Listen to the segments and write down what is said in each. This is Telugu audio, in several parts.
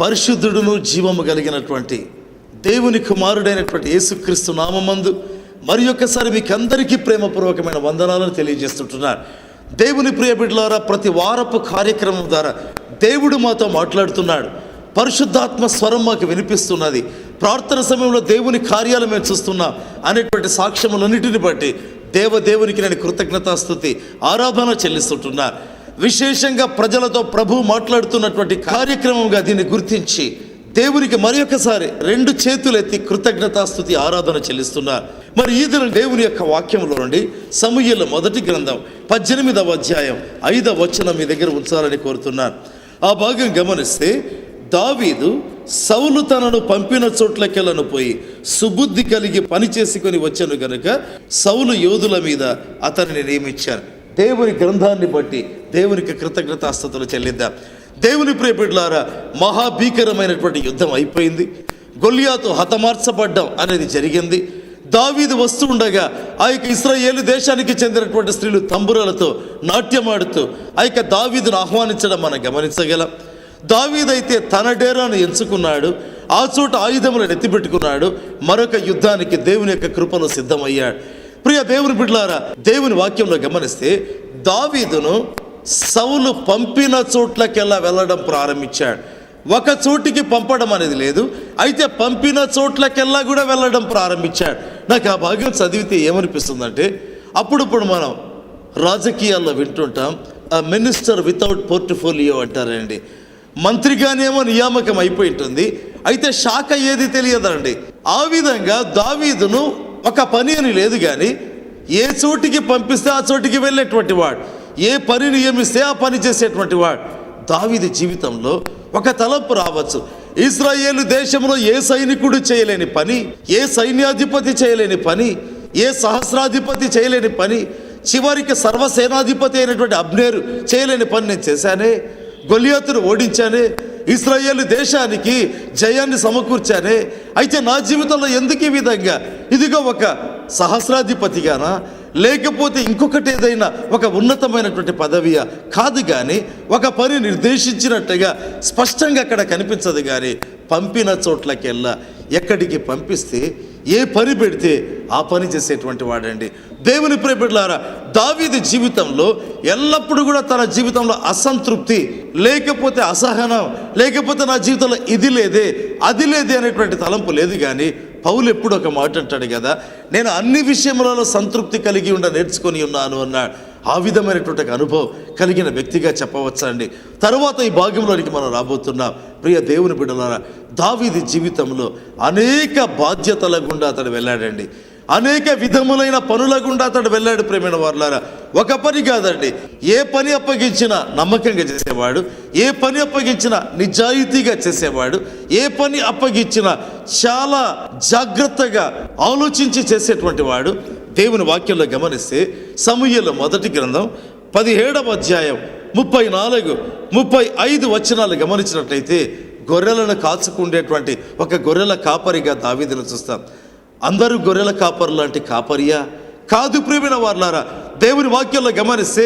పరిశుద్ధుడును జీవము కలిగినటువంటి దేవుని కుమారుడైనటువంటి యేసుక్రీస్తు నామమందు మరి ఒక్కసారి మీకు అందరికీ ప్రేమపూర్వకమైన వందనాలను తెలియజేస్తుంటున్నారు. దేవుని ప్రియ బిడ్డలారా, ప్రతి వారపు కార్యక్రమం ద్వారా దేవుడు మాతో మాట్లాడుతున్నాడు. పరిశుద్ధాత్మ స్వరం మాకు వినిపిస్తున్నది. ప్రార్థన సమయంలో దేవుని కార్యాలు మేము చూస్తున్నాం అనేటువంటి సాక్ష్యములన్నిటిని బట్టి దేవునికి నేను కృతజ్ఞతాస్తుతి ఆరాధన చెల్లిస్తుంటున్నా. విశేషంగా ప్రజలతో ప్రభు మాట్లాడుతున్నటువంటి కార్యక్రమంగా దీన్ని గుర్తించి దేవునికి మరి ఒకసారి 2 చేతులు ఎత్తి కృతజ్ఞతాస్తుతి ఆరాధన చెల్లిస్తున్నారు. మరి ఈ దినం దేవుని యొక్క వాక్యంలో నుండి సమూయేలు మొదటి గ్రంథం 18వ అధ్యాయం 5వ వచనం మీ దగ్గర ఉంచాలని కోరుతున్నాను. ఆ భాగం గమనిస్తే, దావీదు సౌలు తనను పంపిన చోట్లకెళ్ళను పోయి సుబుద్ధి కలిగి పని చేసుకొని వచ్చాను గనుక సౌలు యోధుల మీద అతనిని నియమించారు. దేవుని గ్రంథాన్ని బట్టి దేవునికి కృతజ్ఞతాస్తుతులు చెల్లిద్దాం. దేవుని ప్రియ బిడ్డలారా, మహాభీకరమైనటువంటి యుద్ధం అయిపోయింది. గొల్లియాతు హతమార్చబడ్డం అనేది జరిగింది. దావీదు వస్తూ ఉండగా ఆ యొక్క ఇశ్రాయేలు దేశానికి చెందినటువంటి స్త్రీలు తంబురాలతో నాట్యమాడుతూ ఆ యొక్క దావీదును ఆహ్వానించడం మనం గమనించగలం. దావీదైతే తన డేరాను ఎంచుకున్నాడు, ఆ చోట ఆయుధములను ఎత్తిపెట్టుకున్నాడు. మరొక యుద్ధానికి దేవుని యొక్క కృపలో సిద్ధమయ్యాడు. ప్రియ దేవుని బిడ్డలారా, దేవుని వాక్యంలో గమనిస్తే దావీదును సౌలు పంపిన చోట్లకెల్లా వెళ్ళడం ప్రారంభించాడు. ఒక చోటికి పంపడం అనేది లేదు, అయితే పంపిన చోట్లకెల్లా కూడా వెళ్ళడం ప్రారంభించాడు. నాకు ఆ భాగం చదివితే ఏమనిపిస్తుందంటే, అప్పుడప్పుడు మనం రాజకీయాల్లో వింటుంటాం, మినిస్టర్ వితౌట్ పోర్ట్ఫోలియో అంటారండి. మంత్రిగానేమో నియామకం అయిపోయి ఉంటుంది, అయితే శాఖ ఏది తెలియదండి. ఆ విధంగా దావీదును ఒక పని అని లేదు, కానీ ఏ చోటికి పంపిస్తే ఆ చోటికి వెళ్ళేటువంటి వాడు, ఏ పని నియమిస్తే ఆ పని చేసేటువంటి వాడు. దావీదు జీవితంలో ఒక తలంపు రావచ్చు. ఇశ్రాయేలు దేశంలో ఏ సైనికుడు చేయలేని పని, ఏ సైన్యాధిపతి చేయలేని పని, ఏ సహస్రాధిపతి చేయలేని పని, చివరికి సర్వసేనాధిపతి అయినటువంటి అబ్నేరు చేయలేని పని నేను చేశానే. గొల్లియాతును ఓడించానే, ఇశ్రాయేలు దేశానికి జయాన్ని సమకూర్చానే. అయితే నా జీవితంలో ఎందుకు ఈ విధంగా, ఇదిగో ఒక సహస్రాధిపతిగానా, లేకపోతే ఇంకొకటి ఏదైనా ఒక ఉన్నతమైనటువంటి పదవియా? కాదు, కానీ ఒక పని నిర్దేశించినట్టుగా స్పష్టంగా అక్కడ కనిపించదు. కానీ పంపిన చోట్లకెల్లా, ఎక్కడికి పంపిస్తే ఏ పని పెడితే ఆ పని చేసేటువంటి వాడండి. దేవుని ప్రియ బిడ్డలారా, దావీదు జీవితంలో ఎల్లప్పుడూ కూడా తన జీవితంలో అసంతృప్తి, లేకపోతే అసహనం, లేకపోతే నా జీవితంలో ఇది లేదే అది లేదే అనేటువంటి తలంపు లేదు. కానీ పౌలు ఎప్పుడు ఒక మాట అంటాడు కదా, నేను అన్ని విషయములలో సంతృప్తి కలిగి నేర్చుకొని ఉన్నాను అన్నాడు. ఆ విధమైనటువంటి అనుభవం కలిగిన వ్యక్తిగా చెప్పవచ్చా అండి. తర్వాత ఈ భాగంలోనికి మనం రాబోతున్నాం. ప్రియ దేవుని బిడ్డలారా, దావీదు జీవితంలో అనేక బాధ్యతల గుండా అతడు వెళ్ళాడండి. అనేక విధములైన పనుల గుండా అతడు వెళ్ళాడు. ప్రేమైన వారులారా, ఒక పని కాదండి, ఏ పని అప్పగించినా నమ్మకంగా చేసేవాడు, ఏ పని అప్పగించినా నిజాయితీగా చేసేవాడు, ఏ పని అప్పగించినా చాలా జాగ్రత్తగా ఆలోచించి చేసేటువంటి వాడు. దేవుని వాక్యంలో గమనిస్తే సమూయేలు మొదటి గ్రంథం 17వ అధ్యాయం 34, 35 వచనాలు గమనించినట్లయితే గొర్రెలను కాచుకుండేటువంటి ఒక గొర్రెల కాపరిగా దావీదును చూస్తాం. అందరూ గొర్రెల కాపరు లాంటి కాపరియా? కాదు ప్రియమైన వారులారా. దేవుని వాక్యంలో గమనిస్తే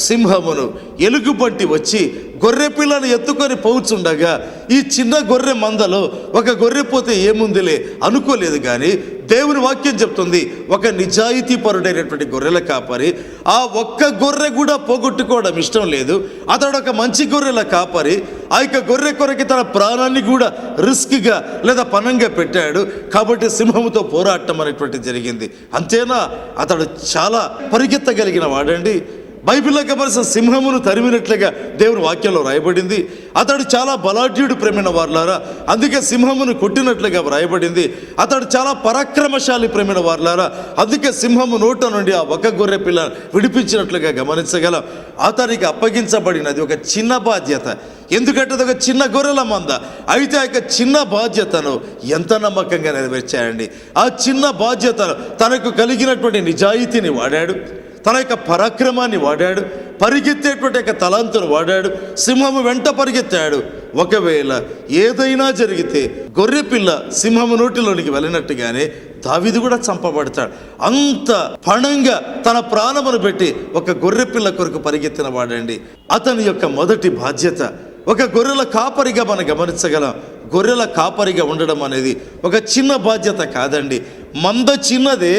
సింహమును ఎలుగుబంటి వచ్చి గొర్రె పిల్లను ఎత్తుకొని పోవుచుండగా ఈ చిన్న గొర్రె మందలో ఒక గొర్రె పోతే ఏముందిలే అనుకోలేదు. కానీ దేవుని వాక్యం చెప్తుంది, ఒక నిజాయితీ పరుడైనటువంటి గొర్రెల కాపరి ఆ ఒక్క గొర్రె కూడా పోగొట్టుకోవడం ఇష్టం లేదు. అతడు ఒక మంచి గొర్రెల కాపరి. ఆ యొక్క గొర్రె కొరకి తన ప్రాణాన్ని కూడా రిస్క్గా లేదా పణంగా పెట్టాడు. కాబట్టి సింహముతో పోరాటం అనేటువంటి జరిగింది. అంతేనా, అతడు చాలా పరిగెత్తగలిగిన వాడండి. బైబిల్లో గమనించిన సింహమును తరిమినట్లుగా దేవుని వాక్యంలో రాయబడింది. అతడు చాలా బలాఢ్యుడు ప్రేమైన వారులారా, అందుకే సింహమును కొట్టినట్లుగా రాయబడింది. అతడు చాలా పరాక్రమశాలి ప్రేమైన వారులారా, అందుకే సింహము నోట నుండి ఆ ఒక గొర్రె పిల్ల విడిపించినట్లుగా గమనించగలం. అతనికి అప్పగించబడినది ఒక చిన్న బాధ్యత. ఎందుకంటే అది ఒక చిన్న గొర్రెల మంద. అయితే ఆ యొక్క చిన్న బాధ్యతను ఎంత నమ్మకంగా నెరవేర్చాయండి. ఆ చిన్న బాధ్యతను తనకు కలిగినటువంటి నిజాయితీని వాడాడు, తన యొక్క పరాక్రమాన్ని వాడాడు, పరిగెత్తేటువంటి యొక్క తలాంతును వాడాడు, సింహము వెంట పరిగెత్తాడు. ఒకవేళ ఏదైనా జరిగితే గొర్రె పిల్ల సింహము నోటిలోనికి వెళ్ళినట్టుగానే దావీదు కూడా చంపబడతాడు. అంత పణంగా తన ప్రాణమును పెట్టి ఒక గొర్రె పిల్ల కొరకు పరిగెత్తిన వాడండి. అతని యొక్క మొదటి బాధ్యత ఒక గొర్రెల కాపరిగా మనం గమనించగలం. గొర్రెల కాపరిగా ఉండడం అనేది ఒక చిన్న బాధ్యత కాదండి. మంద చిన్నదే,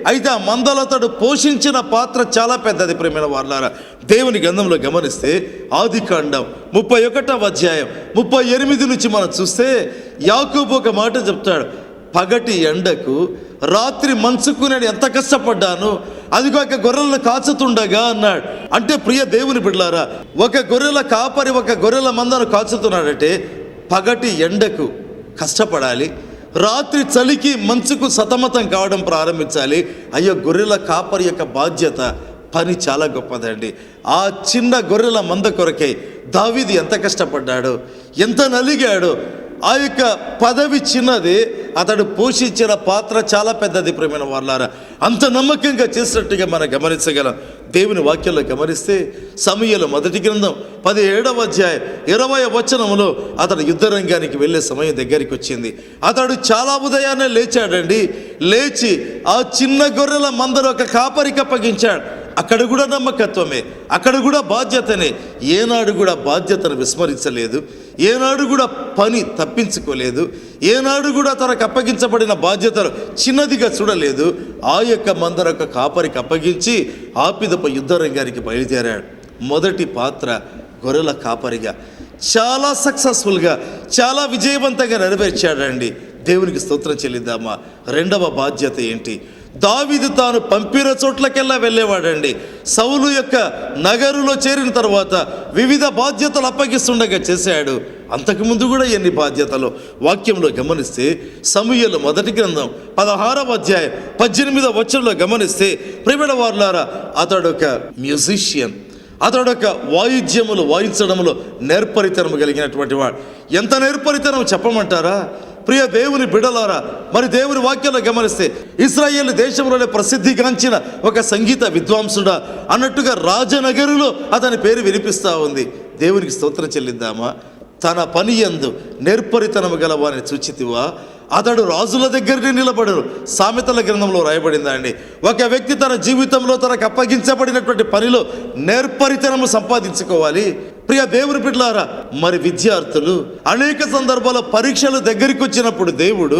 అయితే ఆ మందలో అతడు పోషించిన పాత్ర చాలా పెద్దది. ప్రేమైన వాళ్ళారా, దేవుని గ్రంథంలో గమనిస్తే ఆదికాండం 31వ అధ్యాయం 38 నుంచి మనం చూస్తే యాకోబు ఒక మాట చెప్తాడు. పగటి ఎండకు రాత్రి మంచుకు నేను ఎంత కష్టపడ్డాను, అదిగో ఒక గొర్రెలను కాచుతుండగా అన్నాడు. అంటే ప్రియ దేవుని బిడ్డలారా, ఒక గొర్రెల కాపరి ఒక గొర్రెల మందను కాచుతున్నాడంటే పగటి ఎండకు కష్టపడాలి, రాత్రి చలికి మంచుకు సతమతం కావడం ప్రారంభించాలి. అయ్యో, గొర్రెల కాపరి యొక్క బాధ్యత, పని చాలా గొప్పదండి. ఆ చిన్న గొర్రెల మంద కొరకై దావీదు ఎంత కష్టపడ్డాడో, ఎంత నలిగాడో. ఆ యొక్క పదవి చిన్నది, అతడు పోషించిన పాత్ర చాలా పెద్దది. ప్రేమైన వాళ్ళారా, అంత నమ్మకంగా చేసినట్టుగా మనం గమనించగలం. దేవుని వాక్యంలో గమనిస్తే సమూయేలు మొదటి గ్రంథం 17వ అధ్యాయం 20వ వచనంలో అతడు యుద్ధరంగానికి వెళ్ళే సమయం దగ్గరికి వచ్చింది. అతడు చాలా ఉదయాన్నే లేచాడండి. లేచి ఆ చిన్న గొర్రెల మందను ఒక కాపరికి అప్పగించాడు. అక్కడ కూడా నమ్మకత్వమే, అక్కడ కూడా బాధ్యతనే. ఏనాడు కూడా బాధ్యతను విస్మరించలేదు, ఏనాడు కూడా పని తప్పించుకోలేదు, ఏనాడు కూడా తనకు అప్పగించబడిన బాధ్యతను చిన్నదిగా చూడలేదు. ఆ యొక్క మందర యొక్క కాపరికి అప్పగించి ఆపిదప యుద్ధరంగానికి బయలుదేరాడు. మొదటి పాత్ర గొర్రెల కాపరిగా చాలా సక్సెస్ఫుల్గా, చాలా విజయవంతంగా నెరవేర్చాడండి. దేవునికి స్తోత్రం చెల్లిద్దామా. రెండవ బాధ్యత ఏంటి? దావీదు తాను పంపిన చోట్లకెల్లా వెళ్ళేవాడండి. సౌలు యొక్క నగరులో చేరిన తర్వాత వివిధ బాధ్యతలు అప్పగిస్తుండగా చేశాడు. అంతకుముందు కూడా ఎన్ని బాధ్యతలు వాక్యంలో గమనిస్తే సమూయేలు మొదటి గ్రంథం 16వ అధ్యాయం 18వ వచనంలో గమనిస్తే, ప్రియమైన వారులారా, అతడొక మ్యూజిషియన్, అతడొక వాయిద్యములు వాయించడంలో నేర్పరితనం కలిగినటువంటి వాడు. ఎంత నేర్పరితనం చెప్పమంటారా ప్రియ దేవుని బిడలారా? మరి దేవుని వాక్యంలో గమనిస్తే ఇశ్రాయేల్ దేశంలోనే ప్రసిద్ధిగాంచిన ఒక సంగీత విద్వాంసుడా అన్నట్టుగా రాజనగరులో అతని పేరు వినిపిస్తూ ఉంది. దేవునికి స్తోత్రం చెల్లిద్దామా. తన పని యందు నేర్పరితనము గల వారిని చూచితివా, అతడు రాజుల దగ్గరనే నిలబడరు. సామెతల గ్రంథంలో రాయబడిందా అండి. ఒక వ్యక్తి తన జీవితంలో తనకు అప్పగించబడినటువంటి పనిలో నేర్పరితనము సంపాదించుకోవాలి. ప్రియ దేవుని బిడ్డలారా, మరి విద్యార్థులు అనేక సందర్భాల్లో పరీక్షలు దగ్గరికి వచ్చినప్పుడు దేవుడు,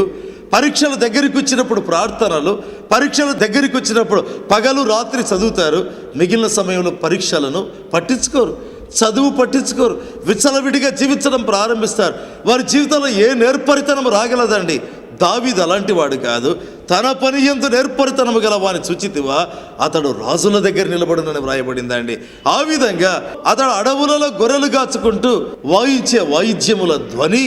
పరీక్షల దగ్గరికి వచ్చినప్పుడు ప్రార్థనలు, పరీక్షల దగ్గరికి వచ్చినప్పుడు పగలు రాత్రి చదువుతారు. మిగిలిన సమయంలో పరీక్షలను పట్టించుకోరు, చదువు పట్టించుకోరు, విచ్చలవిడిగా జీవించడం ప్రారంభిస్తారు. వారి జీవితంలో ఏ నేర్పరితనం రాగలదండి. దావీదు అలాంటి వాడు కాదు. తన పని యందు నేర్పరితనము గల వారిని చూచితివా, అతడు రాజుల దగ్గర నిలబడునని వ్రాయబడిందండి. ఆ విధంగా అతడు అడవులలో గొర్రెలు కాచుకుంటూ వాయించే వాయిద్యముల ధ్వని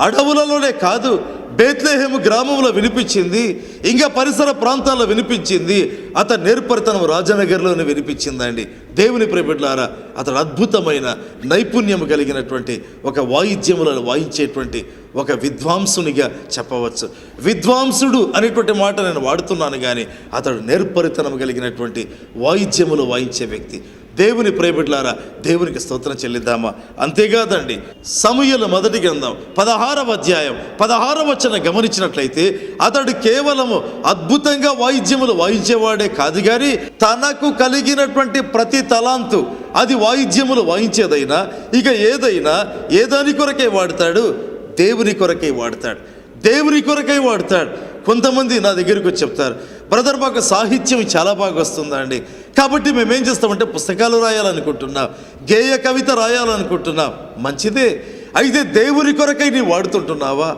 అడవులలోనే కాదు, బేత్లెహేము గ్రామంలో వినిపించింది, ఇంకా పరిసర ప్రాంతాల్లో వినిపించింది. అతడు నేర్పరితనం రాజనగర్లోనే వినిపించిందండి. దేవుని ప్రియబిడ్డలారా, అతడు అద్భుతమైన నైపుణ్యం కలిగినటువంటి ఒక వాయిద్యములను వాయించేటువంటి ఒక విద్వాంసునిగా చెప్పవచ్చు. విద్వాంసుడు అనేటువంటి మాట నేను వాడుతున్నాను, కానీ అతడు నేర్పరితనం కలిగినటువంటి వాయిద్యములు వాయించే వ్యక్తి. దేవుని ప్రియబిడ్డలారా, దేవునికి స్తోత్రం చెల్లిద్దామా. అంతేకాదండి, సమూయేలు మొదటి గ్రంథం 16వ అధ్యాయం 16వ వచనం గమనించినట్లయితే అతడు కేవలము అద్భుతంగా వాయిద్యములు వాయించేవాడే కాదు, కానీ తనకు కలిగినటువంటి ప్రతి తలాంతు, అది వాయిద్యములు వాయించేదైనా ఇక ఏదైనా ఏ దాని కొరకే వాడతాడు? దేవుని కొరకే వాడతాడు, దేవుని కొరకే వాడతాడు. కొంతమంది నా దగ్గరికి వచ్చి చెప్తారు, బ్రదర్ మాకు సాహిత్యం చాలా బాగా వస్తుందా అండి, కాబట్టి మేమేం చేస్తామంటే పుస్తకాలు రాయాలనుకుంటున్నాం, గేయ కవిత రాయాలనుకుంటున్నాం. మంచిదే, అయితే దేవుని కొరకై నీవు వాడుతుంటున్నావా?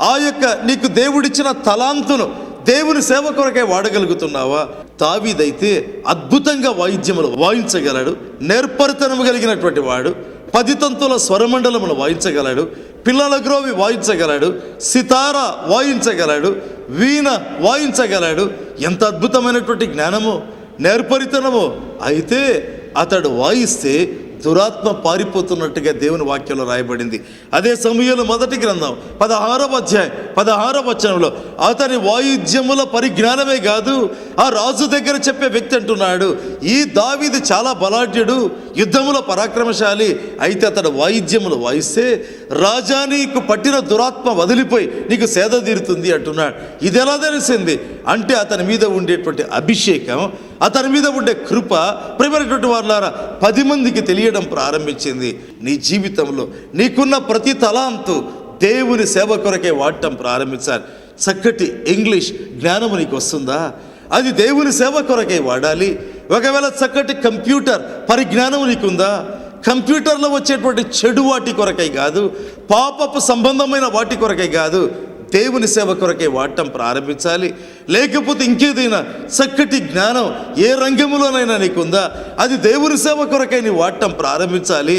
ఆ యొక్క నీకు దేవుడిచ్చిన తలాంతును దేవుని సేవ కొరకై వాడగలుగుతున్నావా? దావీదైతే అద్భుతంగా వాయిద్యములు వాయించగలడు, నేర్పరితనము కలిగినటువంటి వాడు. 10 తంతుల స్వరమండలమును వాయించగలడు, పిల్లల గ్రోవి వాయించగలడు, సితారా వాయించగలడు, వీణ వాయించగలడు. ఎంత అద్భుతమైనటువంటి జ్ఞానము, నేర్పరితనము. అయితే అతడు వాయిస్తే దురాత్మ పారిపోతున్నట్టుగా దేవుని వాక్యంలో రాయబడింది. అదే సమూయేలు మొదటి గ్రంథం 16వ అధ్యాయం 16వ వచనంలో అతని వాయిద్యముల పరిజ్ఞానమే కాదు, ఆ రాజు దగ్గర చెప్పే వ్యక్తి అంటున్నాడు, ఈ దావీదు చాలా బలాఢ్యుడు, యుద్ధములో పరాక్రమశాలి. అయితే అతడు వాయిద్యములు వాయిస్తే రాజా నీకు పట్టిన దురాత్మ వదిలిపోయి నీకు సేద తీరుతుంది అంటున్నాడు. ఇది ఎలా తెలిసింది అంటే అతని మీద ఉండేటువంటి అభిషేకం, అతని మీద ఉండే కృప ప్రియమైనటువంటి వారులారా 10 మందికి తెలియడం ప్రారంభించింది. నీ జీవితంలో నీకున్న ప్రతి తలాంతు దేవుని సేవ కొరకే వాడటం ప్రారంభించాలి. చక్కటి ఇంగ్లీష్ జ్ఞానము నీకు వస్తుందా? అది దేవుని సేవ కొరకే వాడాలి. ఒకవేళ చక్కటి కంప్యూటర్ పరిజ్ఞానం నీకుందా? కంప్యూటర్లో వచ్చేటువంటి చెడు వాటి కొరకై కాదు, పాపపు సంబంధమైన వాటి కొరకై కాదు, దేవుని సేవ కొరకే వాడటం ప్రారంభించాలి. లేకపోతే ఇంకేదైనా చక్కటి జ్ఞానం ఏ రంగంలోనైనా నీకుందా? అది దేవుని సేవ కొరకై నీ వాడటం ప్రారంభించాలి.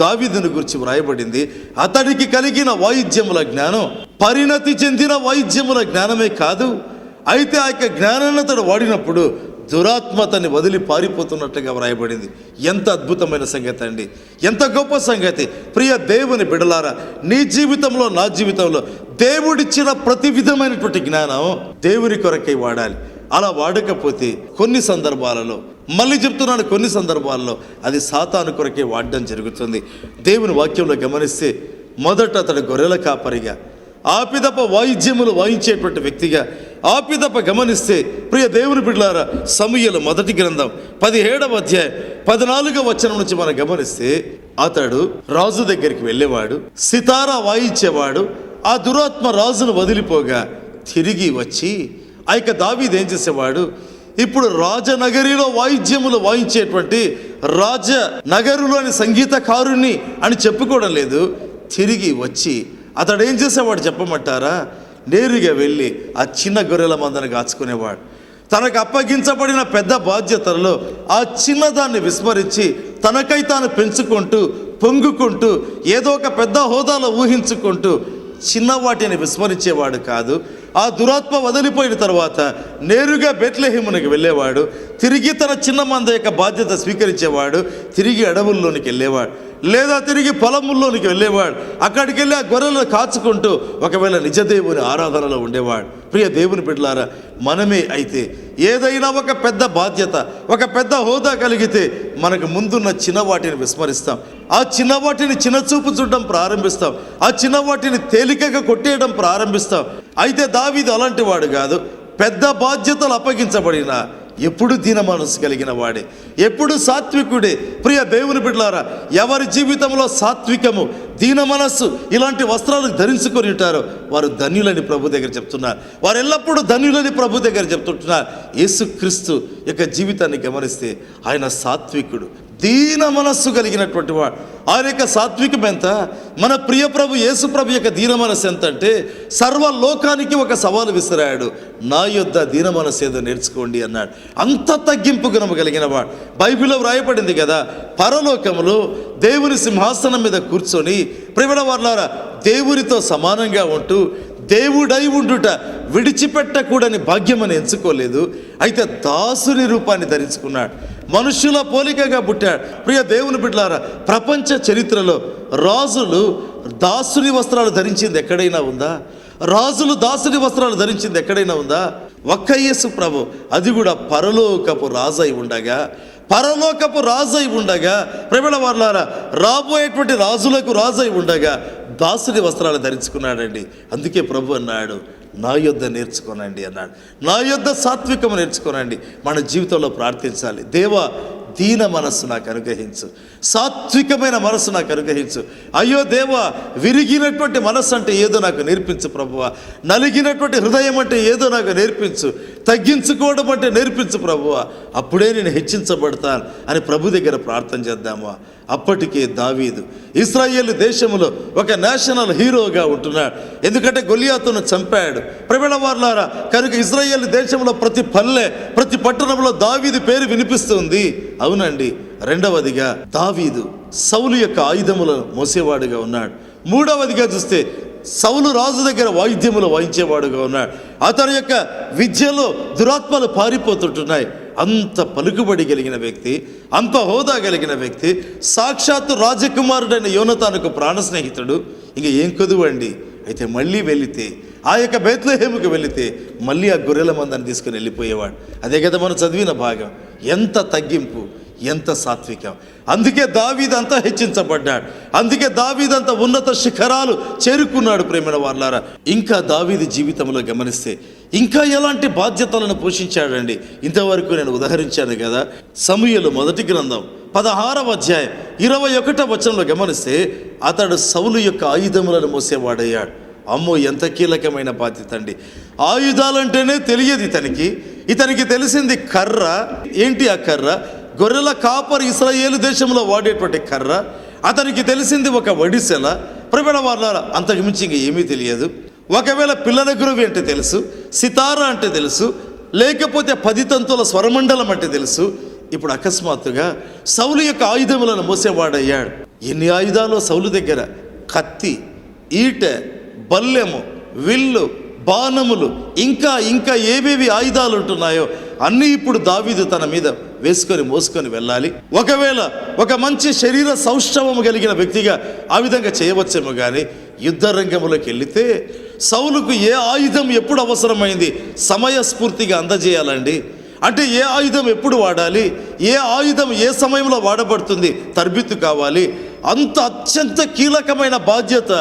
దావీదుని గురించి వ్రాయబడింది, అతడికి కలిగిన వాయిద్యముల జ్ఞానం పరిణతి చెందిన వాయిద్యముల జ్ఞానమే కాదు, అయితే ఆ యొక్క జ్ఞానాన్ని అతడు వాడినప్పుడు దురాత్మ అతన్ని వదిలి పారిపోతున్నట్లుగా వ్రాయబడింది. ఎంత అద్భుతమైన సంగతి అండి, ఎంత గొప్ప సంగతి. ప్రియ దేవుని బిడలారా, నీ జీవితంలో నా జీవితంలో దేవుడిచ్చిన ప్రతి విధమైనటువంటి జ్ఞానం దేవుని కొరకై వాడాలి. అలా వాడకపోతే కొన్ని సందర్భాలలో, మళ్ళీ చెప్తున్నాను, కొన్ని సందర్భాల్లో అది సాతాను కొరకే వాడడం జరుగుతుంది. దేవుని వాక్యంలో గమనిస్తే మొదట అతడు గొర్రెల కాపరిగా, ఆపిదప వాయిద్యములు వాయించేటువంటి వ్యక్తిగా, ఆపిదప గమనిస్తే ప్రియ దేవుని బిడ్డలారా, సమూయేలు మొదటి గ్రంథం 17వ అధ్యాయం 14వ వచనం నుంచి మనం గమనిస్తే అతడు రాజు దగ్గరికి వెళ్ళేవాడు, సితారా వాయించేవాడు. ఆ దురాత్మ రాజును వదిలిపోగా తిరిగి వచ్చి ఆ యొక్క దావీదు ఏం చేసేవాడు, ఇప్పుడు రాజనగరిలో వాయిద్యములు వాయించేటువంటి రాజనగరులోని సంగీతకారుణ్ణి అని చెప్పుకోవడం లేదు. తిరిగి వచ్చి అతడు ఏం చేసేవాడు చెప్పమంటారా? నేరుగా వెళ్ళి ఆ చిన్న గొర్రెల మందను కాచుకునేవాడు. తనకు అప్పగించబడిన పెద్ద బాధ్యతలలో ఆ చిన్నదాన్ని విస్మరించి తనకై తాను పెంచుకుంటూ పొంగుకుంటూ ఏదో ఒక పెద్ద హోదాలో ఊహించుకుంటూ చిన్న వాటిని విస్మరించేవాడు కాదు. ఆ దురాత్మ వదిలిపోయిన తర్వాత నేరుగా బెత్లెహేమునకు వెళ్ళేవాడు. తిరిగి తన చిన్న మంద యొక్క బాధ్యత స్వీకరించేవాడు. తిరిగి అడవుల్లోనికి వెళ్ళేవాడు, లేదా తిరిగి పొలముల్లోనికి వెళ్ళేవాడు. అక్కడికి వెళ్ళి ఆ గొర్రెలను కాచుకుంటూ ఒకవేళ నిజదేవుని ఆరాధనలో ఉండేవాడు. ప్రియ దేవుని బిడ్డలారా, మనమే అయితే ఏదైనా ఒక పెద్ద బాధ్యత, ఒక పెద్ద హోదా కలిగితే మనకు ముందున్న చిన్న వాటిని విస్మరిస్తాం. ఆ చిన్న వాటిని చిన్నచూపు చూడడం ప్రారంభిస్తాం. ఆ చిన్న వాటిని తేలికగా కొట్టేయడం ప్రారంభిస్తాం. అయితే దావీదు అలాంటి వాడు కాదు. పెద్ద బాధ్యతలు అప్పగించబడిన ఎప్పుడు దీన మనసు కలిగిన వాడే, ఎప్పుడు సాత్వికుడే. ప్రియ దేవుని బిడ్డలారా, ఎవరి జీవితంలో సాత్వికము, దీన మనస్సు ఇలాంటి వస్త్రాలు ధరించుకొని ఉంటారో వారు ధన్యులని ప్రభు దగ్గర చెప్తున్నారు. వారు ఎల్లప్పుడూ ధన్యులని ప్రభు దగ్గర చెప్తుంటున్నారు. యేసుక్రీస్తు యొక్క జీవితాన్ని గమనిస్తే ఆయన సాత్వికుడు, దీన మనస్సు కలిగినటువంటి వాడు. ఆయన యొక్క సాత్వికం ఎంత? మన ప్రియ ప్రభు యేసు ప్రభు యొక్క దీన మనస్సు ఎంత అంటే సర్వలోకానికి ఒక సవాలు విసిరాడు, నా యొద్ద దీన మనస్సు ఏదో నేర్చుకోండి అన్నాడు. అంత తగ్గింపు గుణము కలిగిన వాడు. బైబిల్లో వ్రాయబడింది కదా, పరలోకములో దేవుని సింహాసనం మీద కూర్చొని ప్రియమైన వారులారా దేవునితో సమానంగా ఉంటూ దేవుడై ఉండుట విడిచిపెట్టకూడని భాగ్యమని ఎంచుకోలేదు. అయితే దాసుని రూపాన్ని ధరించుకున్నాడు, మనుషుల పోలికగా పుట్టాడు. ప్రియ దేవుని బిడ్డలారా, ప్రపంచ చరిత్రలో రాజులు దాసుని వస్త్రాలు ధరించింది ఎక్కడైనా ఉందా? రాజులు దాసుని వస్త్రాలు ధరించింది ఎక్కడైనా ఉందా? ఒక్క యేసు ప్రభు, అది కూడా పరలోకపు రాజై ఉండగా, పరలోకపు రాజై ఉండగా, ప్రియమైన వారులారా రాబోయేటువంటి రాజులకు రాజై ఉండగా దాసుని వస్త్రాలు ధరించుకున్నాడండి. అందుకే ప్రభు అన్నాడు, నా యొద్ద నేర్చుకోనండి అన్నాడు. నా యొద్ద సాత్వికము నేర్చుకోనండి. మన జీవితంలో ప్రార్థించాలి, దేవా దీన మనస్సు నాకు అనుగ్రహించు, సాత్వికమైన మనస్సు నాకు అనుగ్రహించు. అయ్యో దేవా, విరిగినటువంటి మనస్సు అంటే ఏదో నాకు నేర్పించు ప్రభువా, నలిగినటువంటి హృదయం అంటే ఏదో నాకు నేర్పించు, తగ్గించుకోవడం అంటే నేర్పించు ప్రభువా, అప్పుడే నేను హెచ్చించబడతాను అని ప్రభు దగ్గర ప్రార్థన చేద్దామా? అప్పటికే దావీదు ఇశ్రాయేలు దేశంలో ఒక నేషనల్ హీరోగా ఉంటున్నాడు. ఎందుకంటే గొలియాతును చంపాడు. ప్రియమైన వారులారా, కనుక ఇశ్రాయేలు దేశంలో ప్రతి పల్లె, ప్రతి పట్టణంలో దావీదు పేరు వినిపిస్తుంది. అవునండి. రెండవదిగా దావీదు సౌలు యొక్క ఆయుధములను మోసేవాడుగా ఉన్నాడు. మూడవదిగా చూస్తే సౌలు రాజు దగ్గర వాయిద్యములు వాయించేవాడుగా ఉన్నాడు. అతని యొక్క విద్యలో దురాత్మలు పారిపోతుంటున్నాయి. అంత పలుకుబడి కలిగిన వ్యక్తి, అంత హోదా కలిగిన వ్యక్తి, సాక్షాత్తు రాజకుమారుడైన యోనతానుకు ప్రాణ స్నేహితుడు. ఇంక ఏం కొదువండి. అయితే మళ్ళీ వెళితే ఆ యొక్క బెత్లెహేముకు వెళితే మళ్ళీ ఆ గొర్రెల మందని తీసుకుని వెళ్ళిపోయేవాడు. అదే కదా మనం చదివిన భాగం. ఎంత తగ్గింపు, ఎంత సాత్వికం. అందుకే దావీదు అంతా హెచ్చించబడ్డాడు. అందుకే దావీదు అంత ఉన్నత శిఖరాలు చేరుకున్నాడు. ప్రేమైన వారులారా, ఇంకా దావీదు జీవితంలో గమనిస్తే ఇంకా ఎలాంటి బాధ్యతలను పోషించాడండి. ఇంతవరకు నేను ఉదహరించాను కదా. సమూయేలు మొదటి గ్రంథం 16వ అధ్యాయం 21వ వచనంలో గమనిస్తే అతడు సౌలు యొక్క ఆయుధములను మోసేవాడయ్యాడు. అమ్మో, ఎంత కీలకమైన బాధ్యత అండి. ఆయుధాలంటేనే తెలియదు ఇతనికి తెలిసింది కర్ర. ఏంటి ఆ కర్ర? గొర్రెల కాపరి ఇశ్రాయేలు దేశంలో వాడేటువంటి కర్ర. అతనికి తెలిసింది ఒక వడిసెల. ప్రియమైన వారలారా, అంతకు మించి ఇంక ఏమీ తెలియదు. ఒకవేళ పిల్లల గురువి అంటే తెలుసు, సితారా అంటే తెలుసు, లేకపోతే 10 తంతుల స్వరమండలం అంటే తెలుసు. ఇప్పుడు అకస్మాత్తుగా సౌలు యొక్క ఆయుధములను మోసేవాడయ్యాడు. ఎన్ని ఆయుధాలు సౌలు దగ్గర! కత్తి, ఈట, బల్లెము, విల్లు, బాణములు, ఇంకా ఏవేవి ఆయుధాలు ఉంటున్నాయో అన్నీ ఇప్పుడు దావీదు తన మీద వేసుకొని మోసుకొని వెళ్ళాలి. ఒకవేళ ఒక మంచి శరీర సౌష్ఠవము కలిగిన వ్యక్తిగా ఆ విధంగా చేయవచ్చేమో, కానీ యుద్ధ రంగంలోకి వెళితే సౌలుకు ఏ ఆయుధం ఎప్పుడు అవసరమైంది సమయస్ఫూర్తిగా అందజేయాలండి. అంటే ఏ ఆయుధం ఎప్పుడు వాడాలి, ఏ ఆయుధం ఏ సమయంలో వాడబడుతుంది తర్బిత్తు కావాలి. అంత అత్యంత కీలకమైన బాధ్యత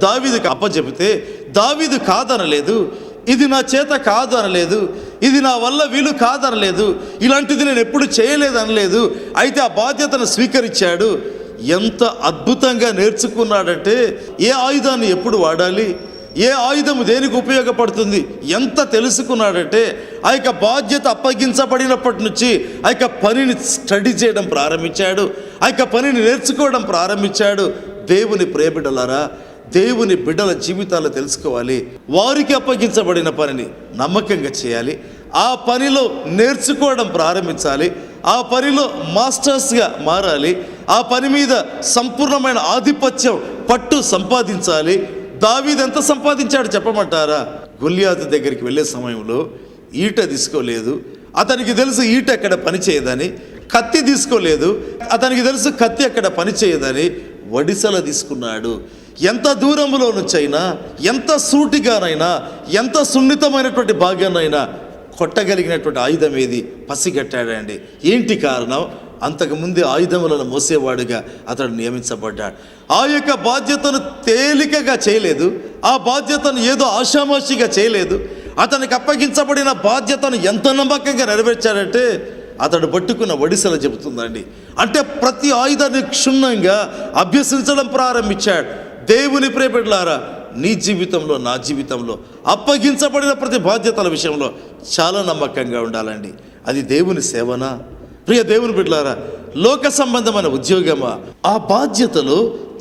దావీదుకి అప్పచెబితే దావీదు కాదనలేదు, ఇది నా చేత కాదు అనలేదు, ఇది నా వల్ల వీలు కాదనలేదు, ఇలాంటిది నేను ఎప్పుడు చేయలేదు అనలేదు. అయితే ఆ బాధ్యతను స్వీకరించాడు. ఎంత అద్భుతంగా నేర్చుకున్నాడంటే ఏ ఆయుధాన్ని ఎప్పుడు వాడాలి, ఏ ఆయుధం దేనికి ఉపయోగపడుతుంది ఎంత తెలుసుకున్నాడంటే ఆ యొక్క బాధ్యత అప్పగించబడినప్పటి నుంచి ఆ యొక్క పనిని స్టడీ చేయడం ప్రారంభించాడు, ఆ యొక్క పనిని నేర్చుకోవడం ప్రారంభించాడు. దేవుని ప్రియబిడ్డలారా, దేవుని బిడ్డల జీవితాలు తెలుసుకోవాలి. వారికి అప్పగించబడిన పనిని నమ్మకంగా చేయాలి, ఆ పనిలో నేర్చుకోవడం ప్రారంభించాలి, ఆ పనిలో మాస్టర్స్గా మారాలి, ఆ పని మీద సంపూర్ణమైన ఆధిపత్యం పట్టు సంపాదించాలి. దావీదు ఎంత సంపాదించాడు చెప్పమంటారా? గొల్యాతు దగ్గరికి వెళ్ళే సమయంలో ఈట తీసుకోలేదు, అతనికి తెలుసు ఈట ఎక్కడ పనిచేయదని. కత్తి తీసుకోలేదు, అతనికి తెలుసు కత్తి ఎక్కడ పనిచేయదని. వడిసెల తీసుకున్నాడు. ఎంత దూరంలో నుంచైనా, ఎంత సూటిగానైనా, ఎంత సున్నితమైనటువంటి భాగాన్నైనా కొట్టగలిగినటువంటి ఆయుధం ఏది పసిగట్టాడండి. ఏంటి కారణం? అంతకుముందే ఆయుధములను మోసేవాడుగా అతడు నియమించబడ్డాడు. ఆ యొక్క బాధ్యతను తేలికగా చేయలేదు, ఆ బాధ్యతను ఏదో ఆషామాషిగా చేయలేదు. అతనికి అప్పగించబడిన బాధ్యతను ఎంత నమ్మకంగా నెరవేర్చాడంటే అతడు పట్టుకున్న వడిసెల చెబుతుందండి. అంటే ప్రతి ఆయుధాన్ని క్షుణ్ణంగా అభ్యసించడం ప్రారంభించాడు. దేవుని ప్రియబిడ్డలారా, నీ జీవితంలో, నా జీవితంలో అప్పగించబడిన ప్రతి బాధ్యతల విషయంలో చాలా నమ్మకంగా ఉండాలండి. అది దేవుని సేవనా? ప్రియ దేవుని బిడ్డలారా, లోక సంబంధమైన ఉద్యోగమా? ఆ బాధ్యతలో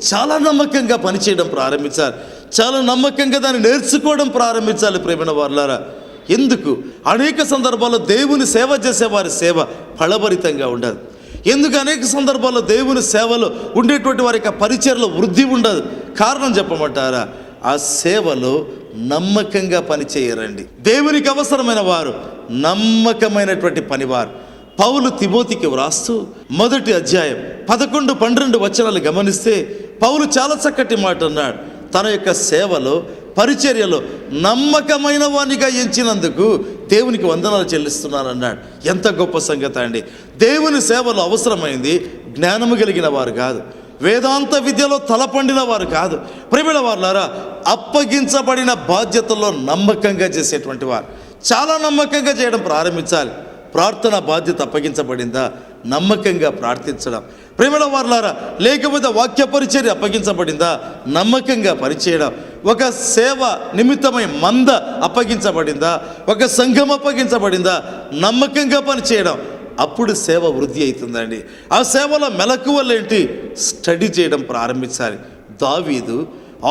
చాలా నమ్మకంగా పనిచేయడం ప్రారంభించాలి, చాలా నమ్మకంగా దాన్ని నేర్చుకోవడం ప్రారంభించాలి. ప్రేమైన వారులారా, ఎందుకు అనేక సందర్భాల్లో దేవుని సేవ చేసే వారి సేవ ఫలభరితంగా ఉండదు. ఎందుకు అనేక సందర్భాల్లో దేవుని సేవలో ఉండేటువంటి వారి యొక్క పరిచర్లో వృద్ధి ఉండదు? కారణం చెప్పమంటారా? ఆ సేవలో నమ్మకంగా పనిచేయరండి. దేవునికి అవసరమైన వారు నమ్మకమైనటువంటి పనివారు. పౌలు తిమోతికి వ్రాస్తూ 1వ అధ్యాయం 11-12 వచనాలు గమనిస్తే పౌలు చాలా చక్కటి మాట అన్నాడు. తన యొక్క సేవలో, పరిచర్యలో నమ్మకమైన వానిగా ఎంచినందుకు దేవునికి వందనాలు చెల్లిస్తున్నానన్నాడు. ఎంత గొప్ప సంగతి అండి! దేవుని సేవలో అవసరమైంది జ్ఞానము కలిగిన వారు కాదు, వేదాంత విద్యలో తలపండిన వారు కాదు. ప్రియమైన వారులారా, అప్పగించబడిన బాధ్యతల్లో నమ్మకంగా చేసేటువంటి వారు. చాలా నమ్మకంగా చేయడం ప్రారంభించాలి. ప్రార్థన బాధ్యత అప్పగించబడిందా? నమ్మకంగా ప్రార్థించడం. ప్రియమైన వారులారా, లేకపోతే వాక్య పరిచర్య అప్పగించబడిందా? నమ్మకంగా పనిచేయడం. ఒక సేవ నిమిత్తమై మంద అప్పగించబడిందా? ఒక సంఘం అప్పగించబడిందా? నమ్మకంగా పనిచేయడం. అప్పుడు సేవ వృద్ధి అవుతుందండి. ఆ సేవలో మెలకువలేంటి? స్టడీ చేయడం ప్రారంభించాలి. దావీదు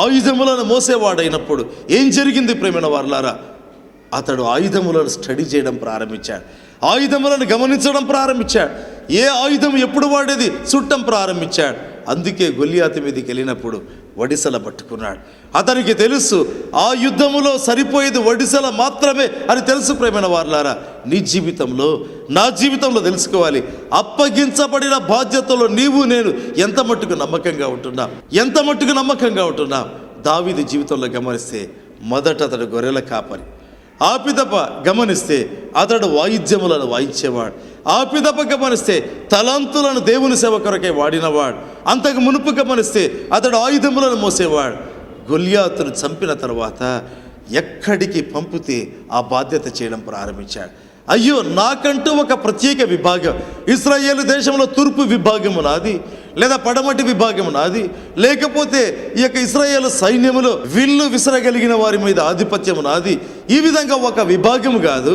ఆయుధములను మోసేవాడైనప్పుడు ఏం జరిగింది ప్రియమైన వారులారా? అతడు ఆయుధములను స్టడీ చేయడం ప్రారంభించాడు, ఆయుధములను గమనించడం ప్రారంభించాడు. ఏ ఆయుధం ఎప్పుడు వాడేది చుట్టం ప్రారంభించాడు. అందుకే గొల్యాతు మీదకి వెళ్ళినప్పుడు వడిసెల పట్టుకున్నాడు. అతనికి తెలుసు ఆ యుద్ధములో సరిపోయేది వడిసెల మాత్రమే అని తెలుసు. ప్రేమైన వారులారా, నీ జీవితంలో, నా జీవితంలో తెలుసుకోవాలి. అప్పగించబడిన బాధ్యతలో నీవు నేను ఎంత మట్టుకు నమ్మకంగా ఉంటున్నాం, ఎంత మట్టుకు నమ్మకంగా ఉంటున్నాం. దావీదు జీవితంలో గమనిస్తే మొదట అతడు గొర్రెల కాపరి, ఆపిదప గమనిస్తే అతడు వాయిద్యములను వాయించేవాడు, ఆపిదప గమనిస్తే తలంతులను దేవుని సేవ కొరకే వాడినవాడు, అంతకు మునుపు గమనిస్తే అతడు ఆయుధములను మోసేవాడు. గొల్యాతును చంపిన తర్వాత ఎక్కడికి పంపితే ఆ బాధ్యత చేయడం ప్రారంభించాడు. అయ్యో, నాకంటూ ఒక ప్రత్యేక విభాగం, ఇశ్రాయేలు దేశంలో తూర్పు విభాగము నాది, లేదా పడమటి విభాగము నాది, లేకపోతే ఈ యొక్క ఇశ్రాయేలు సైన్యములో విల్లు విసరగలిగిన వారి మీద ఆధిపత్యము నాది, ఈ విధంగా ఒక విభాగము కాదు,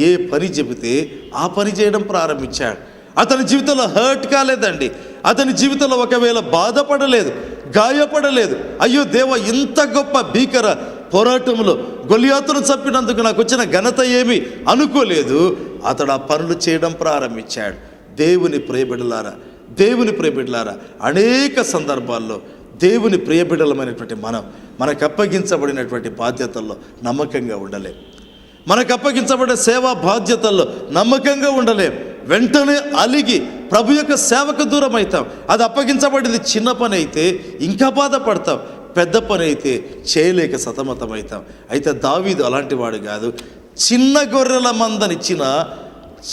ఏ పని చెబితే ఆ పని చేయడం ప్రారంభించాడు. అతని జీవితంలో హర్ట్ కాలేదండి, అతని జీవితంలో ఒకవేళ బాధపడలేదు, గాయపడలేదు. అయ్యో దేవ, ఇంత గొప్ప భీకర పోరాటంలో గొలియాతును చంపినందుకు నాకు వచ్చిన ఘనత ఏమి అనుకోలేదు. అతడు ఆ పనులు చేయడం ప్రారంభించాడు. దేవుని ప్రియబిడ్డలారా, దేవుని ప్రియబిడ్డలారా, అనేక సందర్భాల్లో దేవుని ప్రియబిడ్డలమైనటువంటి మనకు అప్పగించబడినటువంటి బాధ్యతల్లో నమ్మకంగా ఉండలేం. మనకు అప్పగించబడే సేవా బాధ్యతల్లో నమ్మకంగా ఉండలేం. వెంటనే అలిగి ప్రభు యొక్క సేవకు దూరం అవుతాం. అది అప్పగించబడింది చిన్న పని అయితే ఇంకా బాధపడతాం, పెద్ద పని అయితే చేయలేక సతమతమవుతాం. అయితే దావీదు అలాంటి వాడు కాదు. చిన్న గొర్రెల మందనిచ్చిన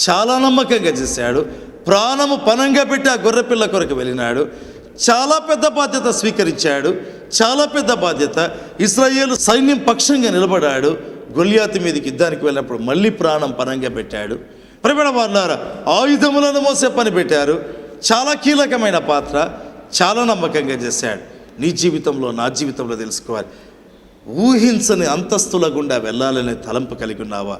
చాలా నమ్మకంగా చేశాడు. ప్రాణము పణంగా పెట్టి ఆ గొర్రె పిల్ల కొరకు వెళ్ళినాడు. చాలా పెద్ద బాధ్యత స్వీకరించాడు, చాలా పెద్ద బాధ్యత. ఇశ్రాయేలు సైన్యం పక్షంగా నిలబడాడు. గొలియాతు మీదకి యుద్ధానికి వెళ్ళినప్పుడు మళ్ళీ ప్రాణం పణంగా పెట్టాడు. ప్రియమైన వారులారా, ఆయుధములను మోసే పని పెట్టారు. చాలా కీలకమైన పాత్ర, చాలా నమ్మకంగా చేశాడు. నీ జీవితంలో, నా జీవితంలో తెలుసుకోవాలి. ఊహించని అంతస్తుల గుండా వెళ్ళాలనే తలంపు కలిగి ఉన్నావా?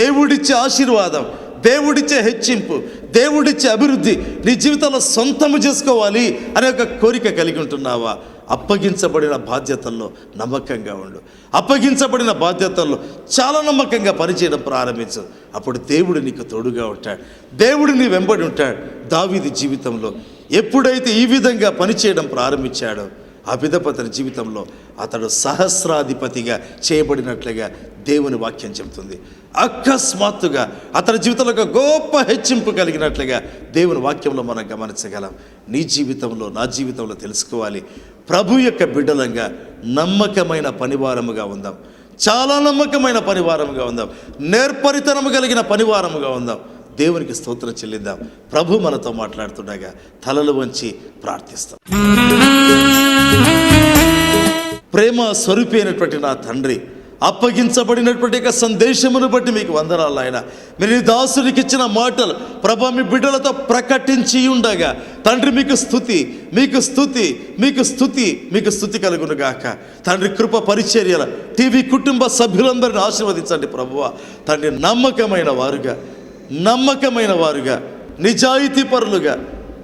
దేవుడిచ్చే ఆశీర్వాదం, దేవుడిచ్చే హెచ్చింపు, దేవుడిచ్చే అభివృద్ధి నీ జీవితంలో సొంతము చేసుకోవాలి అనే ఒక కోరిక కలిగి ఉంటున్నావా? అప్పగించబడిన బాధ్యతల్లో నమ్మకంగా ఉండు. అప్పగించబడిన బాధ్యతల్లో చాలా నమ్మకంగా పనిచేయడం ప్రారంభించు. అప్పుడు దేవుడు నీకు తోడుగా ఉంటాడు, దేవుడు నీ వెంబడి ఉంటాడు. దావీదు జీవితంలో ఎప్పుడైతే ఈ విధంగా పనిచేయడం ప్రారంభించాడో ఆ పిదపతని జీవితంలో అతడు సహస్రాధిపతిగా చేయబడినట్లుగా దేవుని వాక్యం చెబుతుంది. అకస్మాత్తుగా అతని జీవితంలో ఒక గొప్ప హెచ్చింపు కలిగినట్లుగా దేవుని వాక్యంలో మనం గమనించగలం. నీ జీవితంలో, నా జీవితంలో తెలుసుకోవాలి. ప్రభు యొక్క బిడ్డలంగా నమ్మకమైన పనివారముగా ఉందాం, చాలా నమ్మకమైన పనివారముగా ఉందాం, నేర్పరితనము కలిగిన పనివారముగా ఉందాం. దేవునికి స్తోత్రం చెల్లిద్దాం. ప్రభు మనతో మాట్లాడుతుండగా తలలు వంచి ప్రార్థిస్తాం. ప్రేమ స్వరూపి అయినటువంటి నా తండ్రి, అప్పగించబడినటువంటి యొక్క సందేశమును బట్టి మీకు వందనాలు ఆయన. మీరు ఈ దాసునికి ఇచ్చిన మాటలు ప్రభా మీ బిడ్డలతో ప్రకటించి ఉండగా తండ్రి మీకు స్తుతి, మీకు స్తుతి, మీకు స్తుతి, మీకు స్తుతి కలుగును గాక. తండ్రి కృప పరిచర్యల టీవీ కుటుంబ సభ్యులందరిని ఆశీర్వదించండి ప్రభువా. తండ్రి నమ్మకమైన వారుగా నిజాయితీ పరులుగా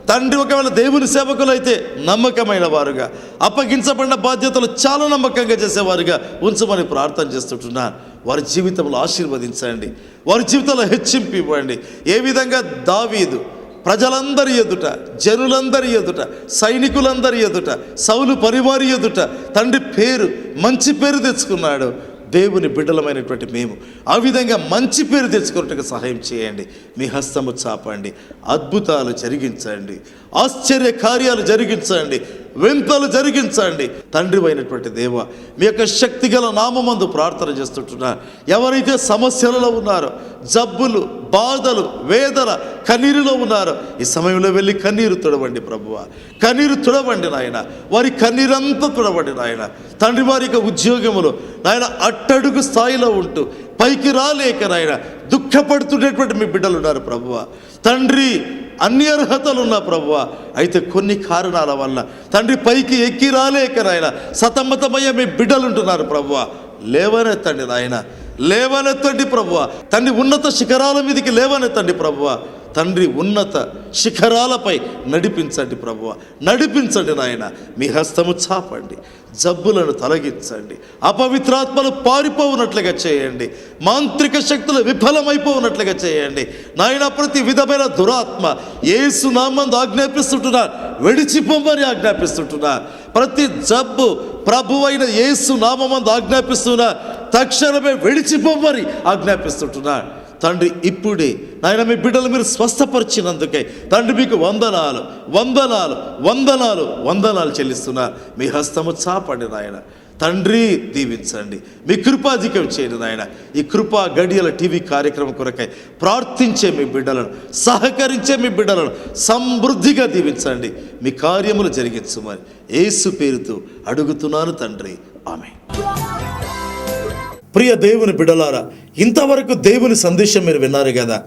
తండ్రి, ఒకవేళ దేవుని సేవకులు అయితే నమ్మకమైన వారుగా, అప్పగించబడిన బాధ్యతలు చాలా నమ్మకంగా చేసేవారుగా ఉంచమని ప్రార్థన చేస్తుంటున్నాను. వారి జీవితంలో ఆశీర్వదించండి, వారి జీవితంలో హెచ్చింపు ఇవ్వండి. ఏ విధంగా దావీదు ప్రజలందరి ఎదుట, జనులందరి ఎదుట, సైనికులందరి ఎదుట, సౌలు పరివారి ఎదుట తండ్రి మంచి పేరు తెచ్చుకున్నాడు. దేవుని బిడ్డలమైనటువంటి మేము ఆ విధంగా మంచి పేరు తెచ్చుకున్నట్టుగా సహాయం చేయండి. మీ హస్తము చాపండి, అద్భుతాలు జరిగించండి, ఆశ్చర్య కార్యాలు జరిగించండి, వింతలు జరిగించండి. తండ్రి అయినటువంటి దేవ, మీ యొక్క శక్తిగల నామమందు ప్రార్థన చేస్తుంటున్నా. ఎవరైతే సమస్యలలో ఉన్నారో, జబ్బులు, బాధలు, వేదన, కన్నీరులో ఉన్నారో ఈ సమయంలో వెళ్ళి కన్నీరు తుడవండి ప్రభువా. కన్నీరు తుడవండి నాయన, వారి కన్నీరంతా తుడవండి నాయన. తండ్రి వారి యొక్క ఉద్యోగములో నాయన అట్టడుగు స్థాయిలో ఉంటూ పైకి రాలేక నాయన దుఃఖపడుతున్నటువంటి మీ బిడ్డలు ఉన్నారు ప్రభువా. తండ్రి అన్ని అర్హతలు ఉన్నా ప్రభువా, అయితే కొన్ని కారణాల వల్ల తండ్రి పైకి ఎక్కి రాలేక నాయన సతమతమయ్యే మీ బిడ్డలు ఉంటున్నారు ప్రభువా. లేవనెత్తండి నాయన, లేవనెత్తండి ప్రభువా. తండ్రి ఉన్నత శిఖరాల మీదకి లేవనెత్తండి ప్రభువా. తండ్రి ఉన్నత శిఖరాలపై నడిపించండి ప్రభువా, నడిపించండి నాయన. మీ హస్తము చాపండి, జబ్బులను తొలగించండి, అపవిత్రాత్మలు పారిపోవునట్లుగా చేయండి, మాంత్రిక శక్తులు విఫలమైపోవునట్లుగా చేయండి నాయన. ప్రతి విధమైన దురాత్మ యేసు నామమున ఆజ్ఞాపిస్తుంటున్నా, విడిచిపోమని ఆజ్ఞాపిస్తుంటున్నా. ప్రతి జబ్బు ప్రభువైన యేసు నామమున ఆజ్ఞాపిస్తున్నా, తక్షణమే విడిచిపోమని ఆజ్ఞాపిస్తుంటున్నా. తండ్రి ఇప్పుడే నాయన మీ బిడ్డలు మీరు స్వస్థపరిచినందుకే తండ్రి మీకు వందనాలు, వందనాలు, వందనాలు, వందనాలు చెల్లిస్తున్నారు. మీ హస్తము చాపండి నాయన. తండ్రి దీవించండి, మీ కృపాధికం చేయండి నాయన. ఈ కృపా గడియల టీవీ కార్యక్రమం కొరకై ప్రార్థించే మీ బిడ్డలను, సహకరించే మీ బిడ్డలను సమృద్ధిగా దీవించండి. మీ కార్యములు జరిగించమని యేసు పేరుతో అడుగుతున్నాను తండ్రి, ఆమేన్. ప్రియ దేవుని బిడ్డలారా, ఇంతవరకు దేవుని సందేశం మీరు విన్నారు కదా,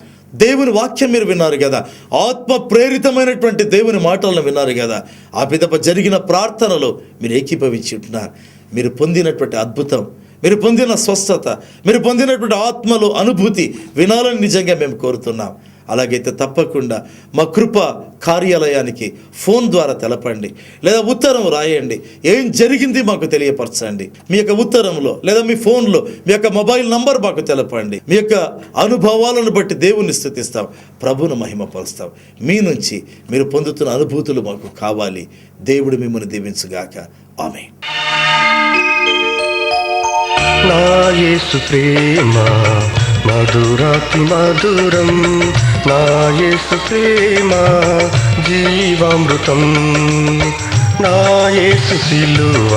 దేవుని వాక్యం మీరు విన్నారు కదా, ఆత్మ ప్రేరితమైనటువంటి దేవుని మాటలను విన్నారు కదా. ఆ పిదప జరిగిన ప్రార్థనలో మీరు ఏకీభవించి ఉంటున్నారు. మీరు పొందినటువంటి అద్భుతం, మీరు పొందిన స్వస్థత, మీరు పొందినటువంటి ఆత్మలో అనుభూతి వినాలని నిజంగా మేము కోరుతున్నాం. అలాగైతే తప్పకుండా మా కృప కార్యాలయానికి ఫోన్ ద్వారా తెలపండి, లేదా ఉత్తరం రాయండి. ఏం జరిగింది మాకు తెలియపరచండి. మీ యొక్క ఉత్తరంలో లేదా మీ ఫోన్లో మీ యొక్క మొబైల్ నంబర్ మాకు తెలపండి. మీ యొక్క అనుభవాలను బట్టి దేవుణ్ణి స్తుతిస్తాం, ప్రభువును మహిమపరుస్తాం. మీ నుంచి మీరు పొందుతున్న అనుభూతులు మాకు కావాలి. దేవుడు మిమ్మల్ని దీవించుగాక. ఆమేన్. నా యేసు ప్రేమ మధురాతి మధురం, నా యేసు ప్రేమ జీవామృతం, నా యేసు సిలువ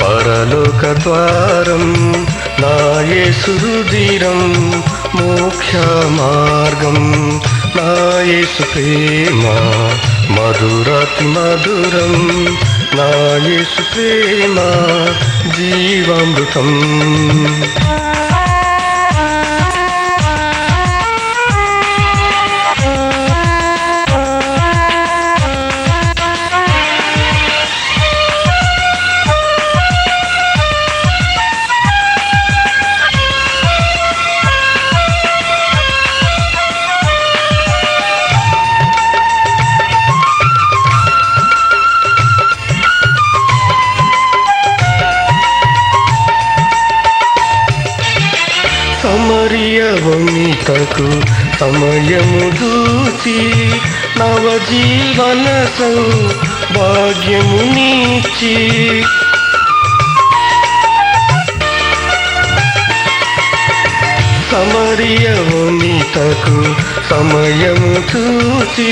పరలోక ద్వారం, నా యేసు రుధిరం మోక్ష మార్గం, నా యేసు ప్రేమ మధురాతి మధురం, నా యేసు ప్రేమ జీవామృతం. సమరియవనితకు సమయము దూచి నవజీవన సౌభాగ్యము నీచి, సమరియవనితకు సమయము చూచి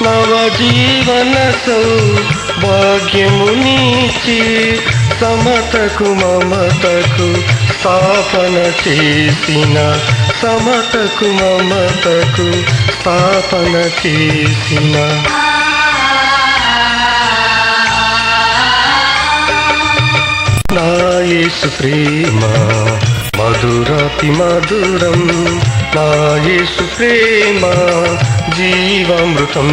నవజీవన సౌభాగ్యము నీచి, సమతకు మమతకు స్థాపన చేసిన, సమతకు మమతకు స్థాపన చేసిన, నా యేసు ప్రేమ మధురాతి మధురం, నా యేసు ప్రేమ జీవామృతం.